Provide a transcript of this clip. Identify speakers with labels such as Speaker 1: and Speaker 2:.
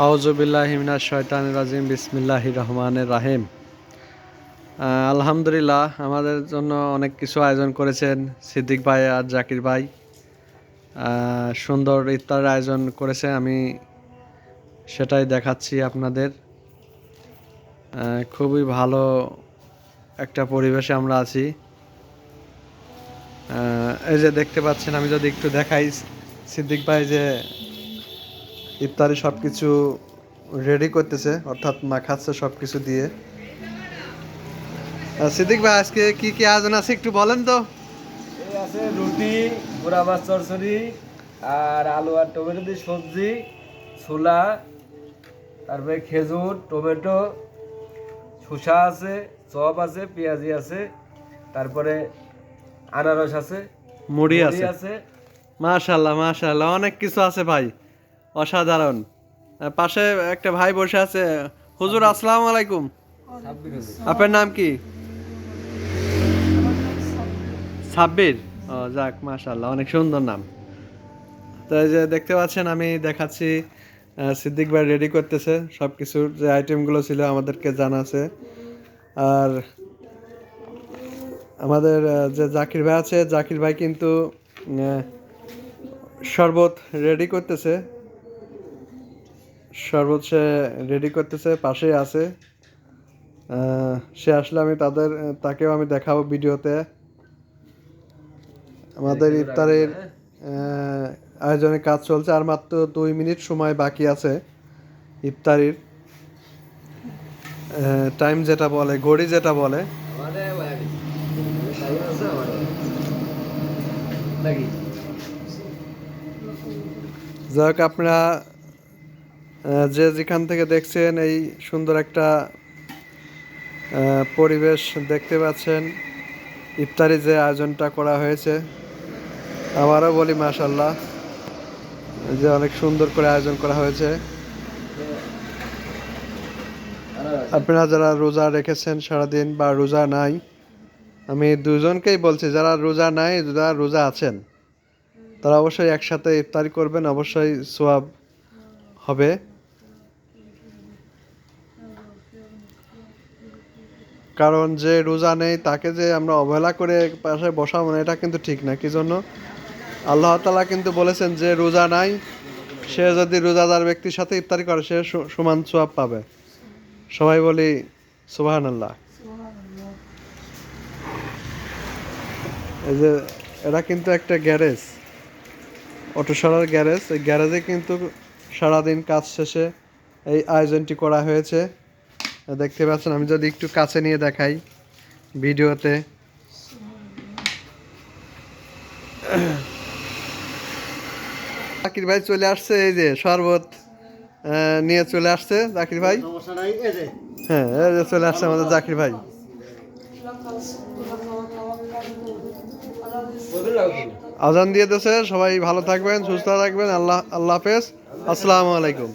Speaker 1: আউযুবিল্লাহি মিনাশ শাইতানির রাজিম বিসমিল্লাহির রহমানির রহিম। আলহামদুলিল্লাহ, আমাদের জন্য অনেক কিছু আয়োজন করেছেন সিদ্দিক ভাই আর জাকির ভাই। সুন্দর ইফতারের আয়োজন করেছে, আমি সেটাই দেখাচ্ছি আপনাদের। খুবই ভালো একটা পরিবেশে আমরা আছি। এই যে দেখতে পাচ্ছেন, আমি যদি একটু দেখাই, সিদ্দিক ভাই যে ইফতারি সব কিছু রেডি করতেছে, অর্থাৎ মাখাচ্ছে সব কিছু দিয়ে। সিদ্দিক ভাই, আজকে কি কি আয়োজন আছে একটু বলেন তো।
Speaker 2: এই আছে রুটি, পোড়া মাছ চরচড়ি, আর আলু আর টমেটো দিয়ে সবজি, ছোলা, তারপরে খেজুর, টমেটো, শসা আছে, চপ আছে, পেঁয়াজি আছে, তারপরে আনারস আছে,
Speaker 1: মুড়ি
Speaker 2: মুড়ি
Speaker 1: আছে।
Speaker 2: আছে।
Speaker 1: মাশাআল্লাহ মাশাআল্লাহ, অনেক কিছু আছে ভাই, অসাধারণ। পাশে একটা ভাই বসে আছে। হুজুর আসসালামু আলাইকুম, আপনার নাম কি? সাব্বির। ও যাক, মাশাআল্লাহ, অনেক সুন্দর নাম। তো এই যে দেখতে পাচ্ছেন, আমি দেখাচ্ছি সিদ্দিক ভাই রেডি করতেছে সব কিছুর যে আইটেমগুলো ছিল আমাদেরকে জানাছে। আর আমাদের যে জাকির ভাই আছে, জাকির ভাই কিন্তু শরবত রেডি করতেছে। শরবত সে রেডি করতেছে, পাশেই আছে। সে আসলে আমি তাকেও আমি দেখাবো ভিডিওতে। আমাদের ইফতারের আয়োজনে কাজ চলছে, আর মাত্র 2 মিনিট সময় বাকি আছে ইফতারির। টাইম যেটা বলে, ঘড়ি যেটা বলে। যাই হোক, আপনারা যে যেখান থেকে দেখছেন, এই সুন্দর একটা পরিবেশ দেখতে পাচ্ছেন। ইফতারি যে আয়োজনটা করা হয়েছে, আবারও বলি মাশাআল্লাহ, যে অনেক সুন্দর করে আয়োজন করা হয়েছে। আপনারা যারা রোজা রেখেছেন সারাদিন বা রোজা নাই, আমি দুজনকেই বলছি, যারা রোজা নাই, যারা রোজা আছেন, তারা অবশ্যই একসাথে ইফতারি করবেন, অবশ্যই সওয়াব হবে। কারণ যে রোজা নেই তাকে যে আমরা অবহেলা করে পাশে বসাবো না, এটা কিন্তু ঠিক না। কি জন্য? আল্লাহ তাআলা কিন্তু বলেছেন যে রোজা নাই, সে যদি রোজাদার ব্যক্তির সাথে ইফতারি করে, সে সমান সওয়াব পাবে। সবাই বলি সুবহানাল্লাহ। এই যে এটা কিন্তু একটা গ্যারেজ, অটো সারার গ্যারেজ। এই গ্যারেজে কিন্তু সারাদিন কাজ শেষে এই আয়োজনটি করা হয়েছে। দেখতে পাচ্ছেন, আমি যদি একটু কাছে নিয়ে দেখাই ভিডিওতে। জাকির ভাই চলে আসছে, এই যে শরবত নিয়ে চলে আসছে জাকির ভাই। হ্যাঁ, এই যে চলে আসছে আমাদের জাকির ভাই। আজান দিয়ে দিয়েছে, সবাই ভালো থাকবেন, সুস্থ থাকবেন। আল্লাহ হাফেজ, আসসালামু আলাইকুম।